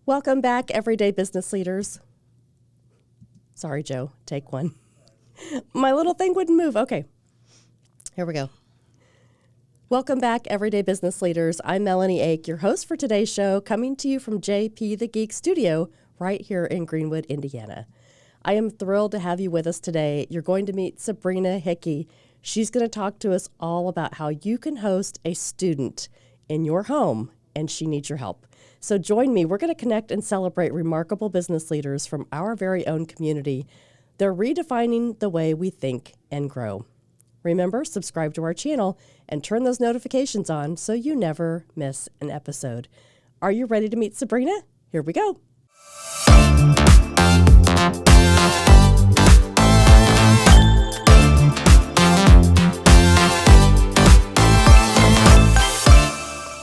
Welcome back, everyday business leaders. Sorry, Joe. Take one. My little thing wouldn't move. Okay. Here we go. Welcome back, everyday business leaders. I'm Melanie Ake, your host for today's show, coming to you from JP the Geek Studio right here in Greenwood, Indiana. I am thrilled to have you with us today. You're going to meet Sabrina Hickey. She's going to talk to us all about how you can host a student in your home, and she needs your help. So join me. We're going to connect and celebrate remarkable business leaders from our very own community. They're redefining the way we think and grow. Remember, subscribe to our channel and turn those notifications on so you never miss an episode. Are you ready to meet Sabrina? Here we go.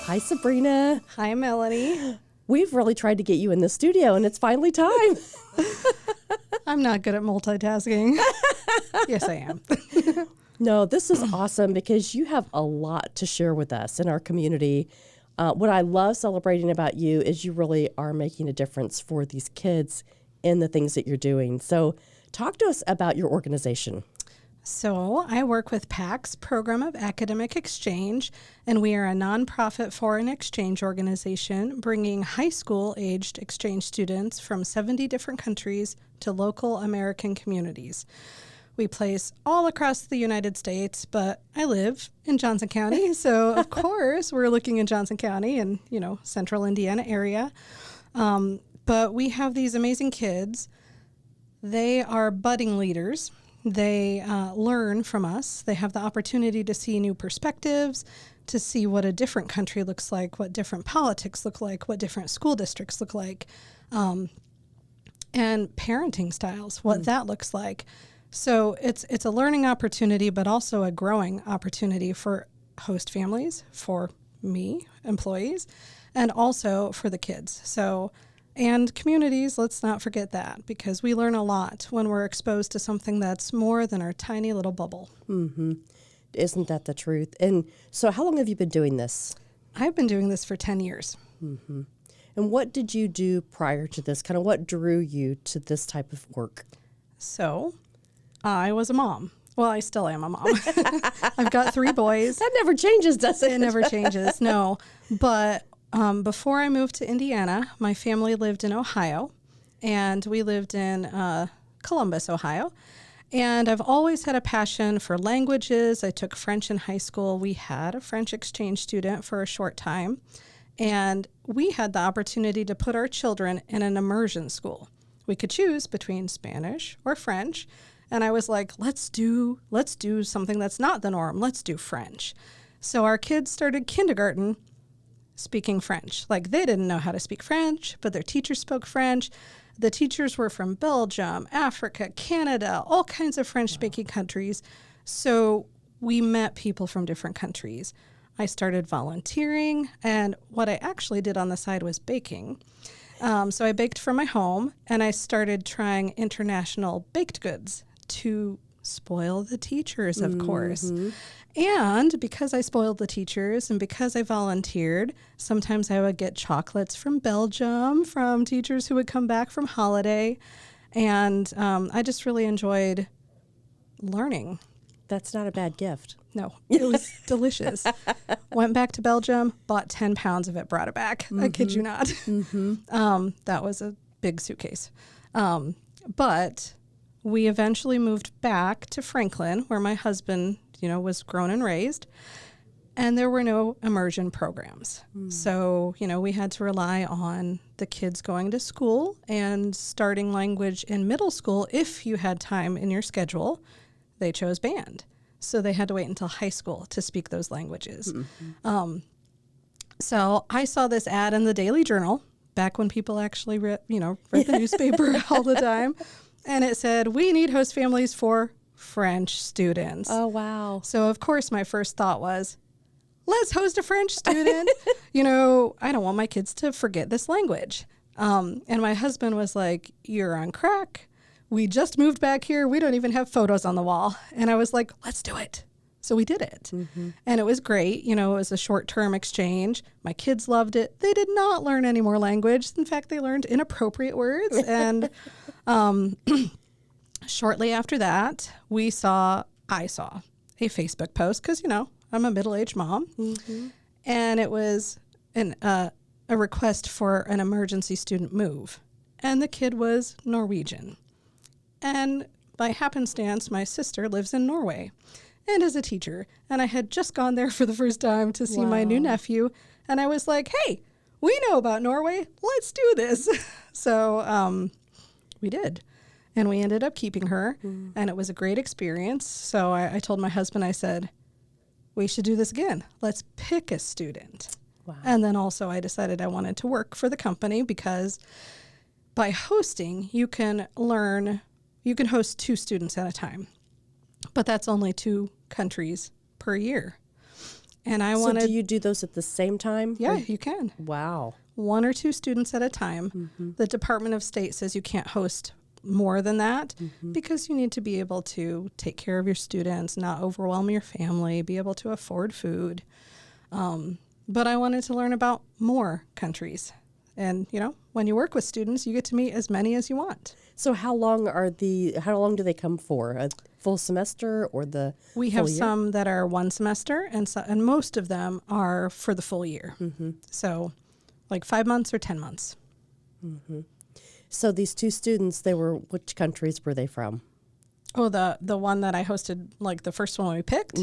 Hi, Sabrina. Hi, Melanie. We've really tried to get you in the studio, and it's finally time. I'm not good at multitasking. Yes, I am. No, this is awesome because you have a lot to share with us in our community. What I love celebrating about you is you really are making a difference for these kids in the things that you're doing. So talk to us about your organization. So I work with PAC's Program of Academic Exchange, and we are a nonprofit foreign exchange organization bringing high school-aged exchange students from 70 different countries to local American communities. We place all across the United States, but I live in Johnson County, so of course we're looking in Johnson County and, central Indiana area. But we have these amazing kids. They are budding leaders. They learn from us. They have the opportunity to see new perspectives, to see what a different country looks like, what different politics look like, what different school districts look like, and parenting styles, what that looks like. So it's a learning opportunity, but also a growing opportunity for host families, for me, employees, and also for the kids. And communities, let's not forget that, because we learn a lot when we're exposed to something that's more than our tiny little bubble. Mm-hmm. Isn't that the truth? And so how long have you been doing this? I've been doing this for 10 years. Mm-hmm. And what did you do prior to this? Kind of what drew you to this type of work? So I was a mom. Well, I still am a mom. I've got 3 boys. That never changes, does it? It never changes, no. But before I moved to Indiana, my family lived in Ohio, and we lived in Columbus, Ohio. And I've always had a passion for languages. I took French in high school. We had a French exchange student for a short time, and we had the opportunity to put our children in an immersion school. We could choose between Spanish or French, and I was like, let's do something that's not the norm. Let's do French. So our kids started kindergarten speaking French. Like, they didn't know how to speak French, but their teachers spoke French. The teachers were from Belgium, Africa, Canada, all kinds of French-speaking countries. So we met people from different countries. I started volunteering, and what I actually did on the side was baking. So I baked from my home, and I started trying international baked goods to spoil the teachers, of course. And because I spoiled the teachers and because I volunteered, sometimes I would get chocolates from Belgium from teachers who would come back from holiday. And I just really enjoyed learning. That's not a bad gift. No, it was delicious. Went back to Belgium, bought 10 pounds of it, brought it back. I kid you not. That was a big suitcase. But we eventually moved back to Franklin, where my husband was grown and raised, and there were no immersion programs. So, we had to rely on the kids going to school and starting language in middle school. If you had time in your schedule, they chose band. So they had to wait until high school to speak those languages. So I saw this ad in the Daily Journal back when people actually read the newspaper all the time. And it said, we need host families for French students. Oh, wow. So, of course, my first thought was, let's host a French student. I don't want my kids to forget this language. And my husband was like, you're on crack. We just moved back here. We don't even have photos on the wall. And I was like, let's do it. So we did it. And it was great. You know, it was a short-term exchange. My kids loved it. They did not learn any more language. In fact, they learned inappropriate words. And shortly after that, I saw a Facebook post because, you know, I'm a middle-aged mom. And it was a request for an emergency student move. And the kid was Norwegian. And by happenstance, my sister lives in Norway and is a teacher. And I had just gone there for the first time to see my new nephew. And I was like, hey, we know about Norway. Let's do this. So we did. And we ended up keeping her. And it was a great experience. So I told my husband, I said, we should do this again. Let's pick a student. Wow. And then also I decided I wanted to work for the company because by hosting, you can host 2 students at a time. But that's only 2 countries per year. And So do you do those at the same time? Yeah, you can. Wow. 1 or 2 students at a time. The Department of State says you can't host more than that because you need to be able to take care of your students, not overwhelm your family, be able to afford food. But I wanted to learn about more countries. And, you know, when you work with students, you get to meet as many as you want. So how long do they come for? A full semester or the We full have year? some that are 1 semester, and most of them are for the full year. So like 5 months or 10 months. So these 2 students, which countries were they from? Oh, the one that I hosted, like the first one we picked,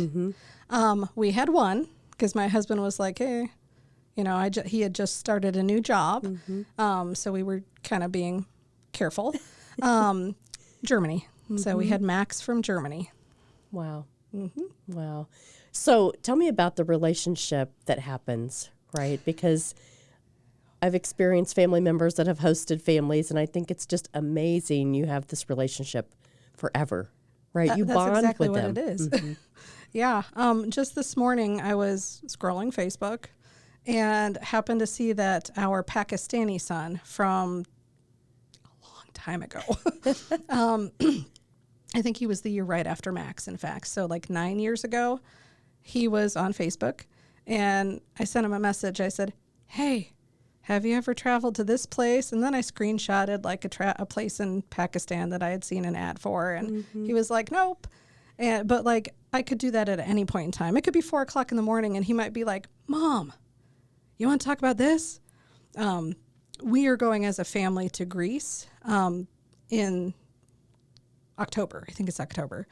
we had one because my husband was like, hey, you know, he had just started a new job. So we were kind of being careful. Germany. So we had Max from Germany. Wow. Wow. So tell me about the relationship that happens, right? Because I've experienced family members that have hosted families, and I think it's just amazing you have this relationship forever, right? You That's bond exactly with what them. it is. Yeah. Just this morning, I was scrolling Facebook and happened to see that our Pakistani son from a long time ago, I think he was the year right after Max, in fact. So like 9 years ago, he was on Facebook, and I sent him a message. I said, hey, have you ever traveled to this place? And then I screenshotted like a place in Pakistan that I had seen an ad for. And he was like, nope. But like, I could do that at any point in time. It could be 4 o'clock in the morning and he might be like, Mom, you want to talk about this? We are going as a family to Greece in October. I think it's October.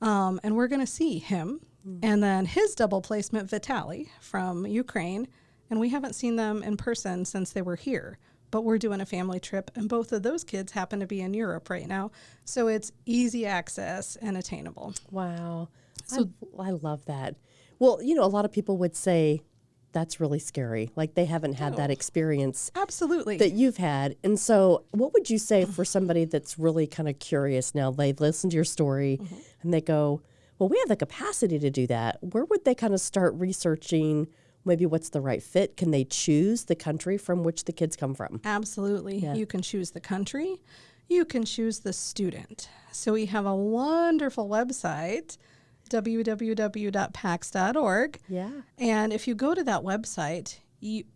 And we're going to see him. And then his double placement, Vitaly from Ukraine. And we haven't seen them in person since they were here, but we're doing a family trip, and both of those kids happen to be in Europe right now. So it's easy access and attainable. Wow. So I love that. Well, you know, a lot of people would say that's really scary. Like they haven't had that experience Absolutely. that you've had. And so what would you say for somebody that's really kind of curious now? They've listened to your story and they go, well, we have the capacity to do that. Where would they kind of start researching maybe what's the right fit? Can they choose the country from which the kids come from? Absolutely. Yeah. You can choose the country. You can choose the student. So we have a wonderful website, www.pax.org. Yeah. And if you go to that website,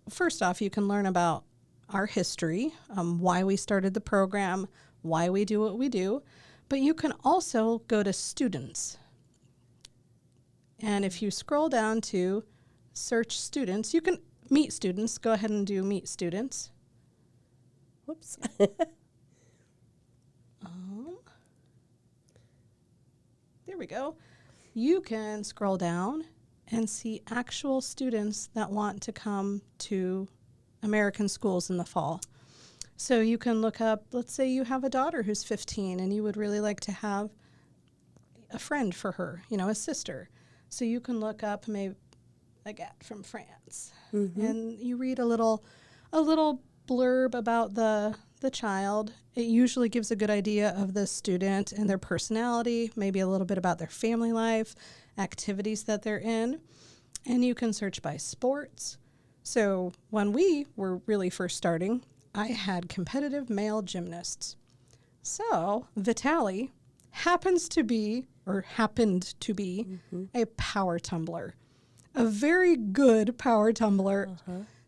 first off, you can learn about our history, why we started the program, why we do what we do. But you can also go to students. And if you scroll down to search students, you can meet students. Go ahead and do meet students. Whoops. There we go. You can scroll down and see actual students that want to come to American schools in the fall. So you can look up, let's say you have a daughter who's 15 and you would really like to have a friend for her, you know, a sister. So you can look up maybe Agathe from France, and you read a little blurb about the child. It usually gives a good idea of the student and their personality, maybe a little bit about their family life, activities that they're in, and you can search by sports. So when we were really first starting, I had competitive male gymnasts. So Vitaly happens to be or happened to be a power tumbler, a very good power tumbler.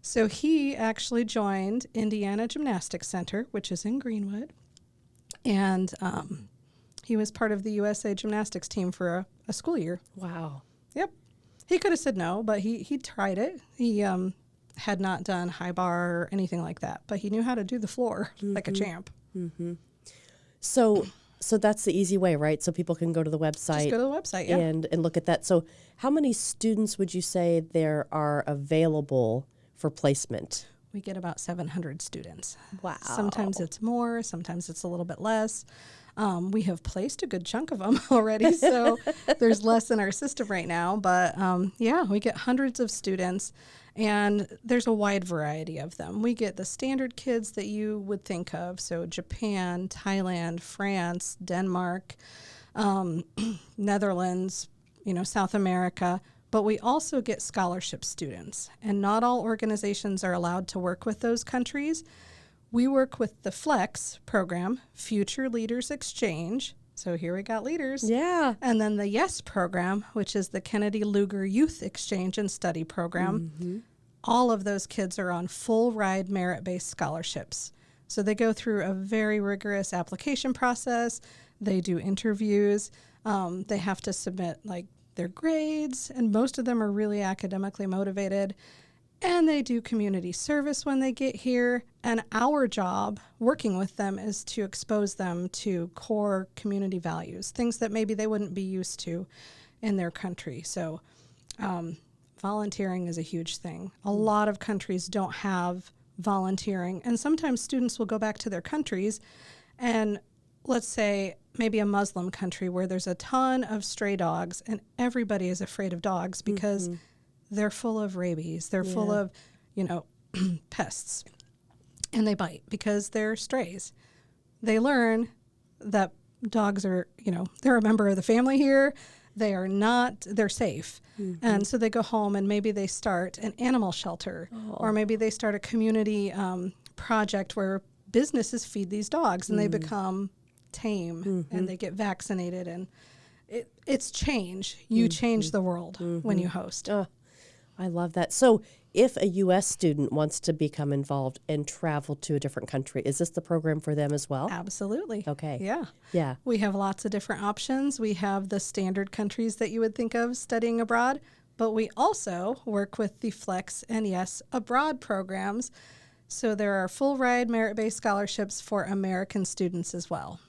So he actually joined Indiana Gymnastics Center, which is in Greenwood. And he was part of the USA gymnastics team for a school year. Wow. Yep. He could have said no, but he tried it. He had not done high bar or anything like that, but he knew how to do the floor like a champ. So that's the easy way, right? So people can go to the website. Just go to the website, yeah. And look at that. So how many students would you say there are available for placement? We get about 700 students. Wow. Sometimes it's more, sometimes it's a little bit less. We have placed a good chunk of them already, so there's less in our system right now. But yeah, we get hundreds of students, and there's a wide variety of them. We get the standard kids that you would think of, so Japan, Thailand, France, Denmark, Netherlands, South America. But we also get scholarship students, and not all organizations are allowed to work with those countries. We work with the FLEX program, Future Leaders Exchange. So here we got leaders. Yeah. And then the YES program, which is the Kennedy Lugar Youth Exchange and Study Program. All of those kids are on full ride merit-based scholarships. So they go through a very rigorous application process. They do interviews. They have to submit their grades, and most of them are really academically motivated. And they do community service when they get here. And our job working with them is to expose them to core community values, things that maybe they wouldn't be used to in their country. So volunteering is a huge thing. A lot of countries don't have volunteering. And sometimes students will go back to their countries, and let's say maybe a Muslim country where there's a ton of stray dogs, and everybody is afraid of dogs because they're full of rabies. They're full of, pests, and they bite because they're strays. They learn that dogs are, they're a member of the family here. They are not, they're safe. And so they go home, and maybe they start an animal shelter, or maybe they start a community project where businesses feed these dogs, and they become tame, and they get vaccinated, and it's change. You change the world when you host. I love that. So if a U.S. student wants to become involved and travel to a different country, is this the program for them as well? Absolutely. Okay. Yeah. We have lots of different options. We have the standard countries that you would think of studying abroad, but we also work with the FLEX and YES Abroad programs. So there are full ride merit-based scholarships for American students as well.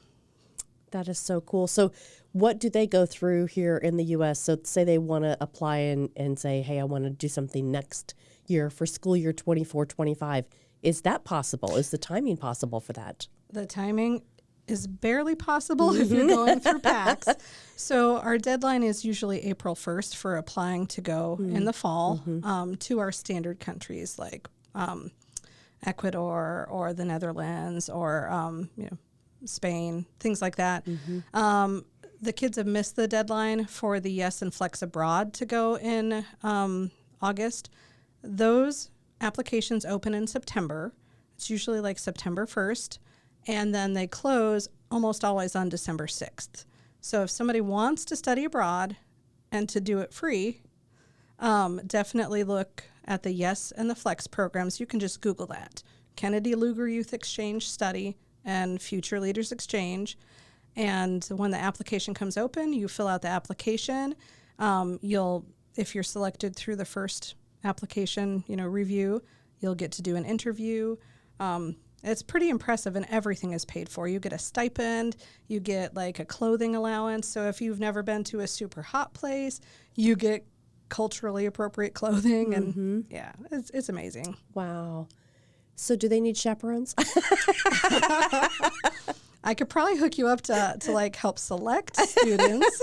That is so cool. So what do they go through here in the U.S.? So say they want to apply and say, hey, I want to do something next year for school year 24-25. Is that possible? Is the timing possible for that? The timing is barely possible if you're going through PACS. So our deadline is usually April 1st for applying to go in the fall to our standard countries like Ecuador or the Netherlands or Spain, things like that. The kids have missed the deadline for the YES and FLEX Abroad to go in August. Those applications open in September. It's usually like September 1st, and then they close almost always on December 6th. So if somebody wants to study abroad and to do it free, definitely look at the YES and the FLEX programs. You can just Google that. Kennedy Lugar Youth Exchange Study and Future Leaders Exchange. And when the application comes open, you fill out the application. If you're selected through the first application, review, you'll get to do an interview. It's pretty impressive, and everything is paid for. You get a stipend, you get like a clothing allowance. So if you've never been to a super hot place, you get culturally appropriate clothing, and it's amazing. Wow. So do they need chaperones? I could probably hook you up to like help select students.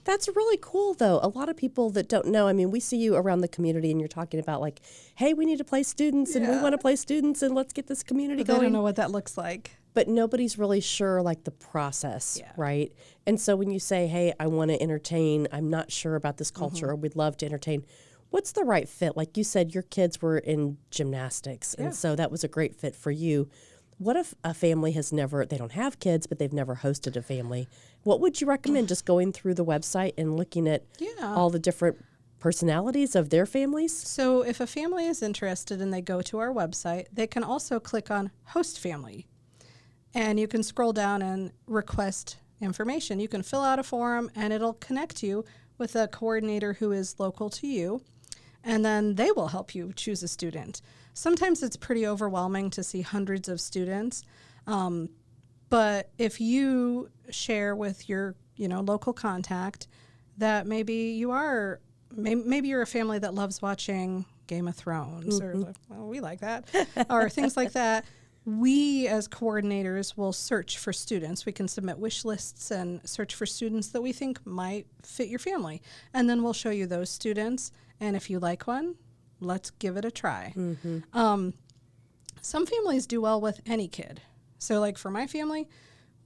That's really cool, though. A lot of people that don't know, I mean, we see you around the community and you're talking about like, hey, we need to place students and we want to place students and let's get this community going. I don't know what that looks like. But nobody's really sure like the process, right? And so when you say, hey, I want to entertain, I'm not sure about this culture, or we'd love to entertain, what's the right fit? Like you said, your kids were in gymnastics, and so that was a great fit for you. what if a family they don't have kids, but they've never hosted a family? What would you recommend, just going through the website and looking at all the different personalities of their families? So if a family is interested and they go to our website, they can also click on host family. And you can scroll down and request information. You can fill out a form and it'll connect you with a coordinator who is local to you. And then they will help you choose a student. Sometimes it's pretty overwhelming to see hundreds of students. But if you share with your, local contact that maybe you're a family that loves watching Game of Thrones, or we like that, or things like that. We as coordinators will search for students. We can submit wish lists and search for students that we think might fit your family. And then we'll show you those students. And if you like one, let's give it a try. Some families do well with any kid. So like for my family,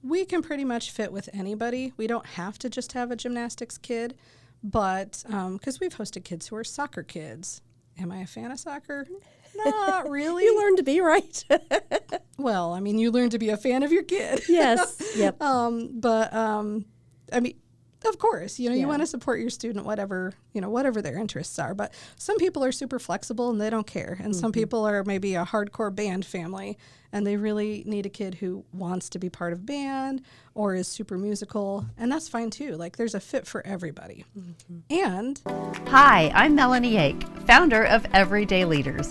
we can pretty much fit with anybody. We don't have to just have a gymnastics kid, but because we've hosted kids who are soccer kids. Am I a fan of soccer? Not really. You learn to be, right? Well, I mean, you learn to be a fan of your kid. Yes. Yep. I mean, of course, you want to support your student, whatever their interests are. But some people are super flexible and they don't care. And some people are maybe a hardcore band family and they really need a kid who wants to be part of band or is super musical. And that's fine too. Like there's a fit for everybody. And hi, I'm Melanie Yake, founder of Everyday Leaders.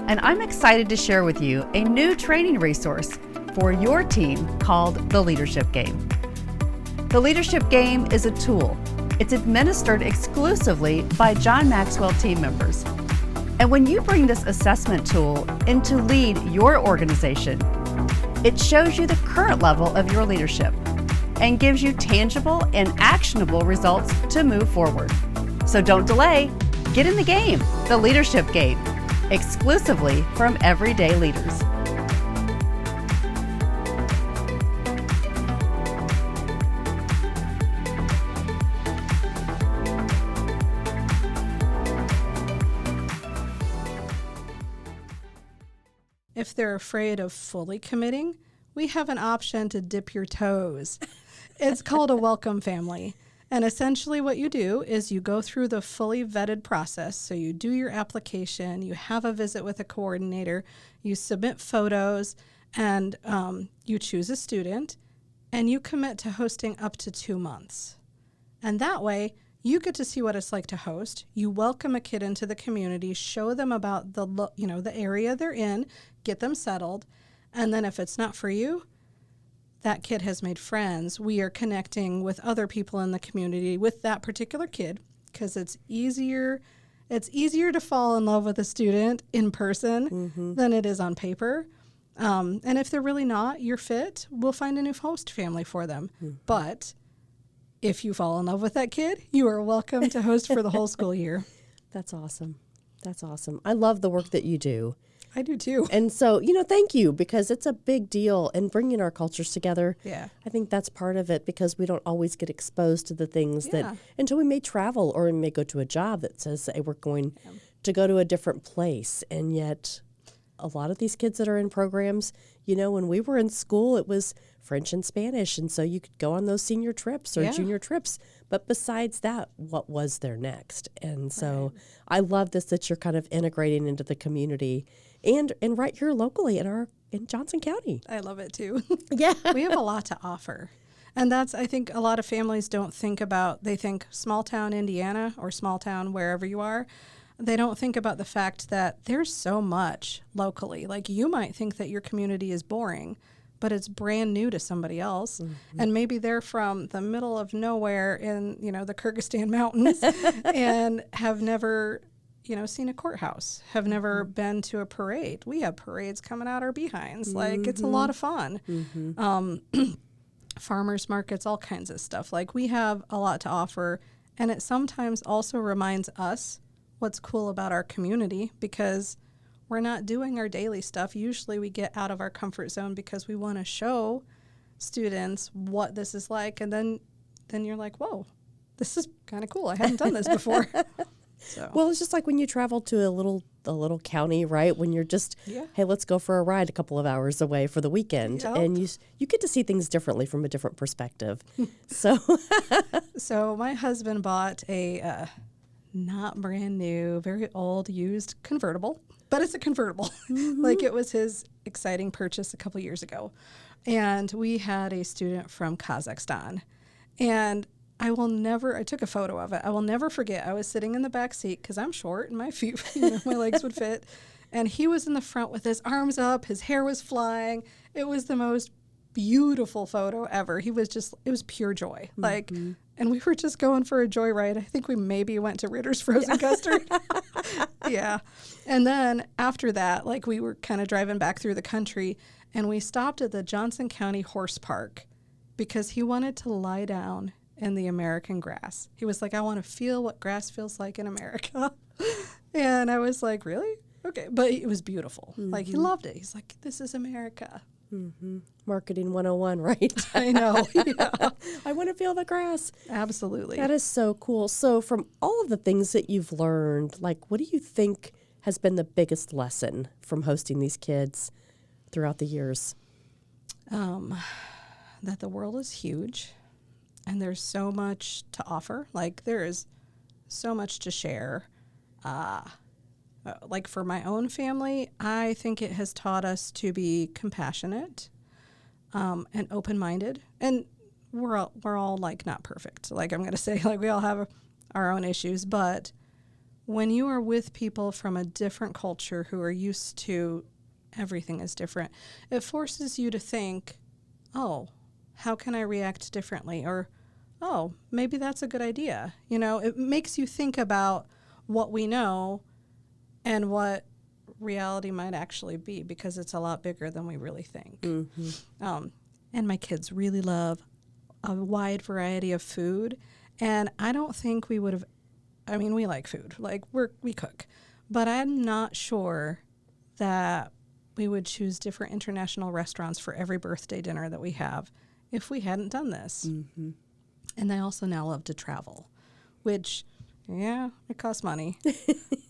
And I'm excited to share with you a new training resource for your team called the Leadership Game. The Leadership Game is a tool. It's administered exclusively by John Maxwell team members. And when you bring this assessment tool in to lead your organization, it shows you the current level of your leadership and gives you tangible and actionable results to move forward. So don't delay. Get in the game, the Leadership Game, exclusively from Everyday Leaders. if they're afraid of fully committing, we have an option to dip your toes. It's called a welcome family. And essentially what you do is you go through the fully vetted process. So you do your application, you have a visit with a coordinator, you submit photos, and you choose a student, and you commit to hosting up to 2 months. And that way, you get to see what it's like to host. You welcome a kid into the community, show them about the area they're in, get them settled, and then if it's not for you, that kid has made friends. We are connecting with other people in the community with that particular kid because it's easier to fall in love with a student in person than it is on paper. And if they're really not your fit, we'll find a new host family for them. But if you fall in love with that kid, you are welcome to host for the whole school year. That's awesome. That's awesome. I love the work that you do. I do too. And so, thank you, because it's a big deal in bringing our cultures together. Yeah. I think that's part of it because we don't always get exposed to the things that until we may travel or we may go to a job that says, hey, we're going to go to a different place. And yet a lot of these kids that are in programs, when we were in school, it was French and Spanish. And so you could go on those senior trips or junior trips. But besides that, what was there next? And so I love this, that you're kind of integrating into the community and right here locally in Johnson County. I love it too. Yeah. We have a lot to offer. And that's, I think, a lot of families don't think about, they think small town Indiana or small town wherever you are. They don't think about the fact that there's so much locally. Like you might think that your community is boring, but it's brand new to somebody else. And maybe they're from the middle of nowhere in, the Kyrgyzstan mountains and have never, seen a courthouse, have never been to a parade. We have parades coming out our behinds. Like it's a lot of fun. Farmers markets, all kinds of stuff. Like we have a lot to offer. And it sometimes also reminds us what's cool about our community because we're not doing our daily stuff. Usually we get out of our comfort zone because we want to show students what this is like. And then you're like, whoa, this is kind of cool. I hadn't done this before. So Well, it's just like when you travel to a little county, right? When you're just, hey, let's go for a ride a couple of hours away for the weekend, Yep. and you get to see things differently from a different perspective. So, So my husband bought a not brand new, very old, used convertible, but it's a convertible. Like it was his exciting purchase a couple years ago. And we had a student from Kazakhstan. And I took a photo of it. I will never forget. I was sitting in the back seat because I'm short and my feet, my legs would fit. And he was in the front with his arms up. His hair was flying. It was the most beautiful photo ever. It was pure joy. Like, and we were just going for a joyride. I think we maybe went to Ritter's Frozen Custard. Yeah. And then after that, like we were kind of driving back through the country and we stopped at the Johnson County Horse Park because he wanted to lie down in the American grass. He was like, I want to feel what grass feels like in America. And I was like, really? Okay. But it was beautiful. Like he loved it. He's like, this is America. Marketing 101, right? I know. Yeah. I want to feel the grass. Absolutely. That is so cool. So from all of the things that you've learned, like what do you think has been the biggest lesson from hosting these kids throughout the years? That the world is huge and there's so much to offer. Like there is so much to share. Like for my own family, I think it has taught us to be compassionate and open-minded. And we're all like not perfect. Like I'm going to say, like we all have our own issues. But when you are with people from a different culture who are used to everything is different, it forces you to think, oh, how can I react differently? Or, oh, maybe that's a good idea. It makes you think about what we know and what reality might actually be because it's a lot bigger than we really think. And my kids really love a wide variety of food. And I don't think we would have, we like food. Like we cook. But I'm not sure that we would choose different international restaurants for every birthday dinner that we have if we hadn't done this. And they also now love to travel, which, yeah, it costs money.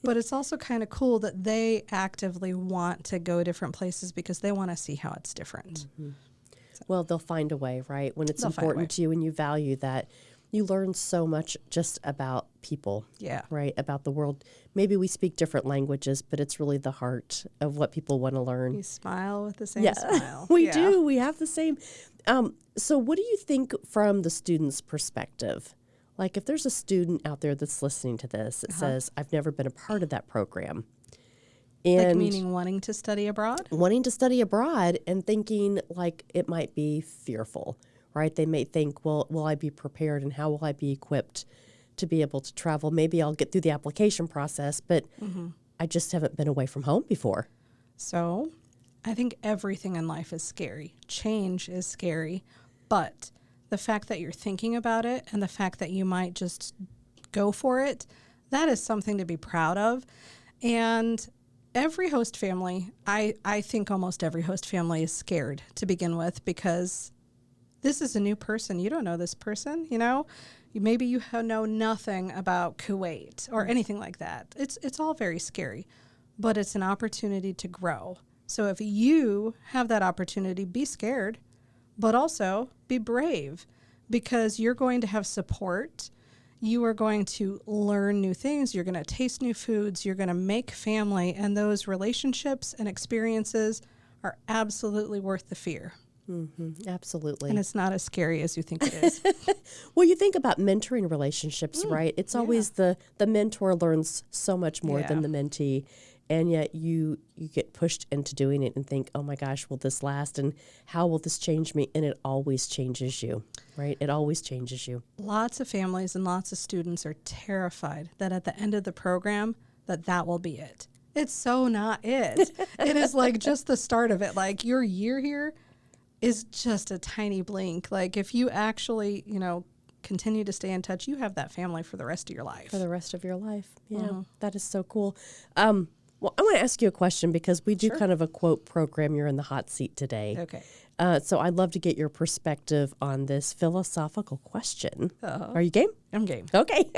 But it's also kind of cool that they actively want to go different places because they want to see how it's different. Well, they'll find a way, right? When it's important to you and you value that, you learn so much just about people, right? About the world. Maybe we speak different languages, but it's really the heart of what people want to learn. You smile with the same smile. We do. We have the same. So what do you think from the student's perspective? Like if there's a student out there that's listening to this that says, I've never been a part of that program. And like meaning wanting to study abroad? Wanting to study abroad and thinking like it might be fearful, right? They may think, well, will I be prepared and how will I be equipped to be able to travel? Maybe I'll get through the application process, but I just haven't been away from home before. So I think everything in life is scary. Change is scary, but the fact that you're thinking about it and the fact that you might just go for it, that is something to be proud of. And every host family, I think almost every host family is scared to begin with because this is a new person. You don't know this person, Maybe you know nothing about Kuwait or anything like that. It's all very scary, but it's an opportunity to grow. So if you have that opportunity, be scared, but also be brave because you're going to have support. You are going to learn new things. You're going to taste new foods. You're going to make family. And those relationships and experiences are absolutely worth the fear. Absolutely. And it's not as scary as you think it is. Well, you think about mentoring relationships, right? It's always the mentor learns so much more than the mentee. And yet you get pushed into doing it and think, oh my gosh, will this last? And how will this change me? And it always changes you, right? It always changes you. Lots of families and lots of students are terrified that at the end of the program, that will be it. It's so not it. It is like just the start of it. Like your year here is just a tiny blink. Like if you actually, continue to stay in touch, you have that family for the rest of your life. For the rest of your life. Yeah, that is so cool. Well, I want to ask you a question because we do Sure. kind of a quote program. You're in the hot seat today. Okay. So I'd love to get your perspective on this philosophical question. Are you game? I'm game. Okay.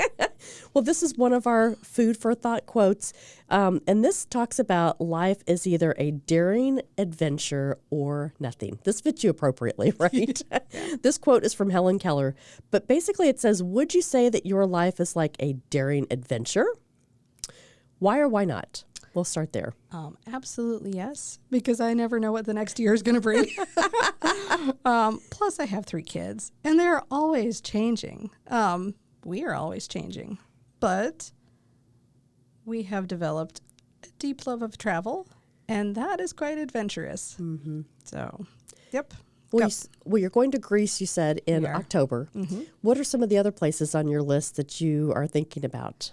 Well, this is one of our food for thought quotes. And this talks about life is either a daring adventure or nothing. This fits you appropriately, right? This quote is from Helen Keller. But basically it says, would you say that your life is like a daring adventure? Why or why not? We'll start there. Absolutely yes, because I never know what the next year is going to bring. Plus, I have 3 kids, and they're always changing. We are always changing, but we have developed a deep love of travel, and that is quite adventurous. Mm-hmm. So, yep. Well, you're going to Greece, you said, in We are. October. Mm-hmm. What are some of the other places on your list that you are thinking about?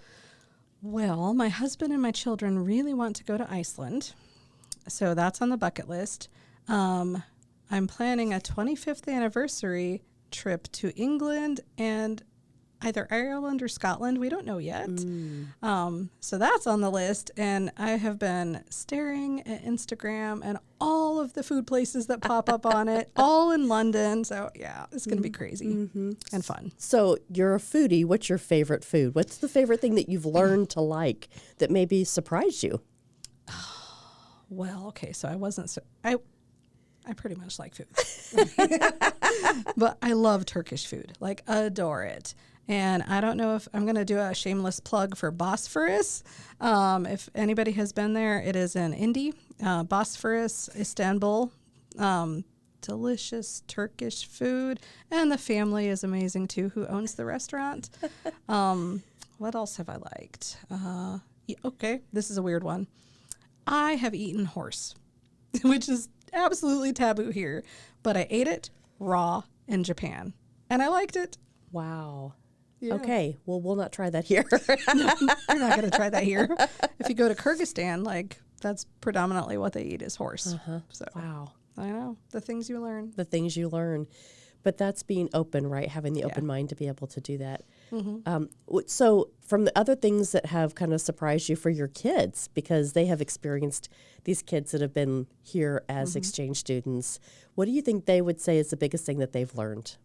Well, my husband and my children really want to go to Iceland, so that's on the bucket list. I'm planning a 25th anniversary trip to England and either Ireland or Scotland. We don't know yet. So that's on the list, and I have been staring at Instagram and all of the food places that pop up on it, all in London. So yeah, it's going to be crazy and fun. So you're a foodie. What's your favorite food? What's the favorite thing that you've learned to like that maybe surprised you? Well, okay, so I pretty much like food. But I love Turkish food, like adore it. And I don't know if I'm going to do a shameless plug for Boisterous. If anybody has been there, it is in Indy, Boisterous, Istanbul. Delicious Turkish food. And the family is amazing too, who owns the restaurant. What else have I liked? Okay, this is a weird one. I have eaten horse, which is absolutely taboo here, but I ate it raw in Japan, and I liked it. Wow. Yeah. Okay. Well, we'll not try that here. You're not going to try that here. If you go to Kyrgyzstan, like that's predominantly what they eat is horse. So Wow. I know the things you learn. The things you learn. But that's being open, right? Having the open mind to be able to do that. So from the other things that have kind of surprised you for your kids, because they have experienced these kids that have been here as exchange students, what do you think they would say is the biggest thing that they've learned?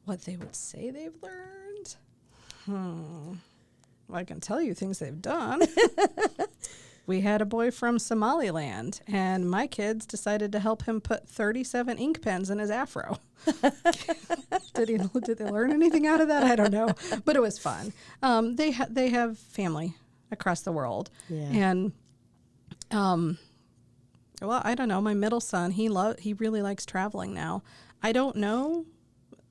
What they would say they've learned? Well, I can tell you things they've done. We had a boy from Somaliland, and my kids decided to help him put 37 ink pens in his afro. Did they learn anything out of that? I don't know, but it was fun. They have family across the world, and well, I don't know. My middle son, he really likes traveling now. I don't know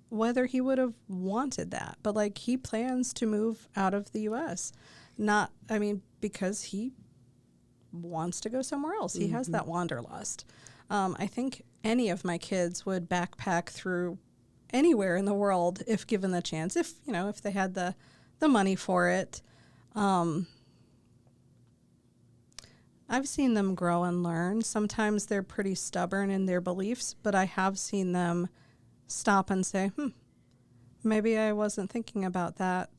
whether he would have wanted that, but like he plans to move out of the U.S. Because he wants to go somewhere else. He has that wanderlust. I think any of my kids would backpack through anywhere in the world if given the chance, if they had the money for it. I've seen them grow and learn. Sometimes they're pretty stubborn in their beliefs, but I have seen them stop and say, maybe I wasn't thinking about that,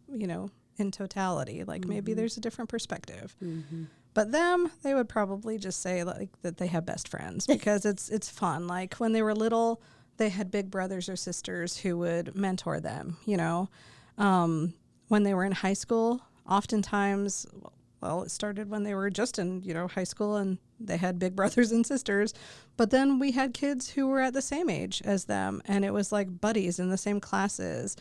in totality. Like maybe there's a different perspective. But they would probably just say like that they have best friends because it's fun. Like when they were little, they had big brothers or sisters who would mentor them, when they were in high school, oftentimes, well, it started when they were just in, high school and they had big brothers and sisters. But then we had kids who were at the same age as them, and it was like buddies in the same classes.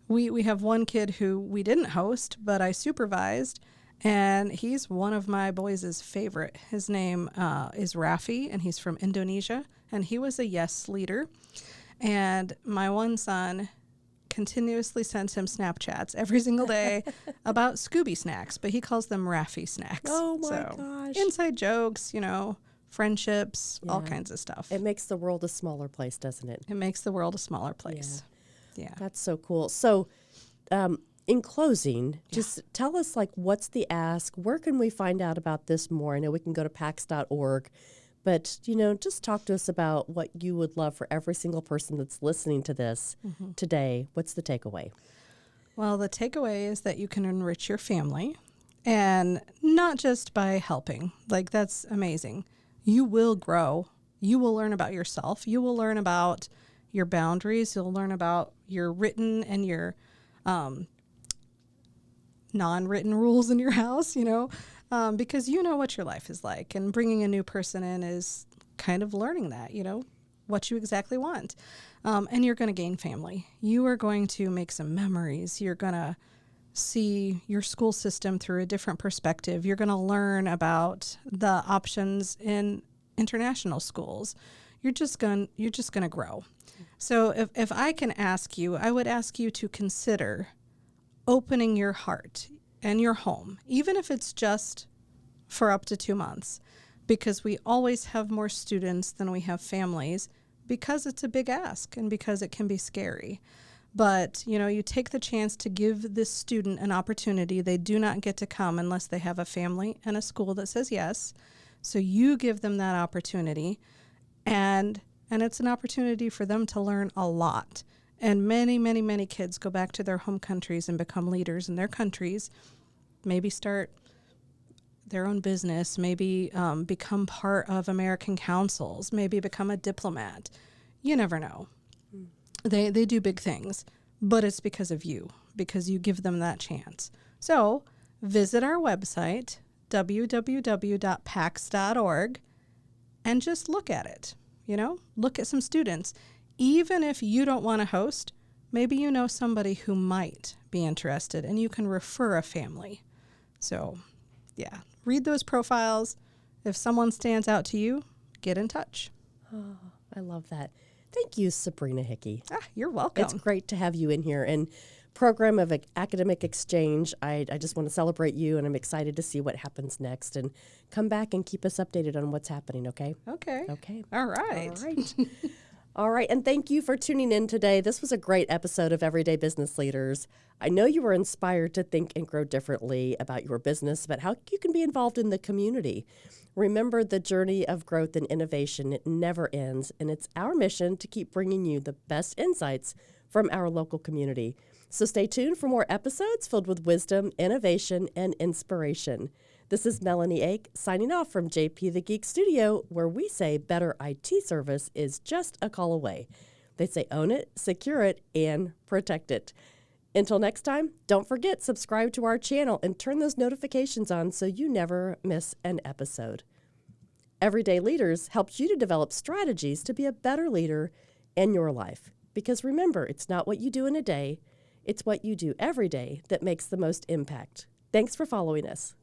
We have one kid who we didn't host, but I supervised, and he's one of my boys' favorite. His name is Raffi, and he's from Indonesia, and he was a yes leader. And my one son continuously sends him Snapchats every single day about Scooby snacks, but he calls them Raffi snacks. Oh my gosh. Inside jokes, friendships, all kinds of stuff. It makes the world a smaller place, doesn't it? It makes the world a smaller place. Yeah. That's so cool. So in closing, just tell us what's the ask? Where can we find out about this more? I know we can go to pax.org, but, just talk to us about what you would love for every single person that's listening to this today. What's the takeaway? Well, the takeaway is that you can enrich your family, and not just by helping. Like, that's amazing. You will grow. You will learn about yourself. You will learn about your boundaries. You'll learn about your written and your non-written rules in your house, because you know what your life is like. And bringing a new person in is kind of learning that, what you exactly want. And you're going to gain family. You are going to make some memories. You're going to see your school system through a different perspective. You're going to learn about the options in international schools. You're just going to grow. So if I can ask you, I would ask you to consider opening your heart and your home, even if it's just for up to 2 months, because we always have more students than we have families, because it's a big ask and because it can be scary. But, you take the chance to give this student an opportunity. They do not get to come unless they have a family and a school that says yes. So you give them that opportunity, and it's an opportunity for them to learn a lot. And many, many, many kids go back to their home countries and become leaders in their countries, maybe start their own business, maybe become part of American councils, maybe become a diplomat. You never know. They do big things, but it's because of you, because you give them that chance. So visit our website, www.pax.org, and just look at it. Look at some students. Even if you don't want to host, maybe you know somebody who might be interested, and you can refer a family. So, yeah, read those profiles. If someone stands out to you, get in touch. Oh, I love that. Thank you, Sabrina Hickey. You're welcome. It's great to have you in here. And program of academic exchange, I just want to celebrate you, and I'm excited to see what happens next. And come back and keep us updated on what's happening, okay? Okay. Okay. All right. All right. All right, and thank you for tuning in today. This was a great episode of Everyday Business Leaders. I know you were inspired to think and grow differently about your business, but how you can be involved in the community. Remember, the journey of growth and innovation, it never ends, and it's our mission to keep bringing you the best insights from our local community. So stay tuned for more episodes filled with wisdom, innovation, and inspiration. This is Melanie Ake signing off from JP the Geek Studio, where we say better IT service is just a call away. They say own it, secure it, and protect it. Until next time, don't forget, subscribe to our channel and turn those notifications on so you never miss an episode. Everyday Leaders helps you to develop strategies to be a better leader in your life. Because remember, it's not what you do in a day, it's what you do every day that makes the most impact. Thanks for following us.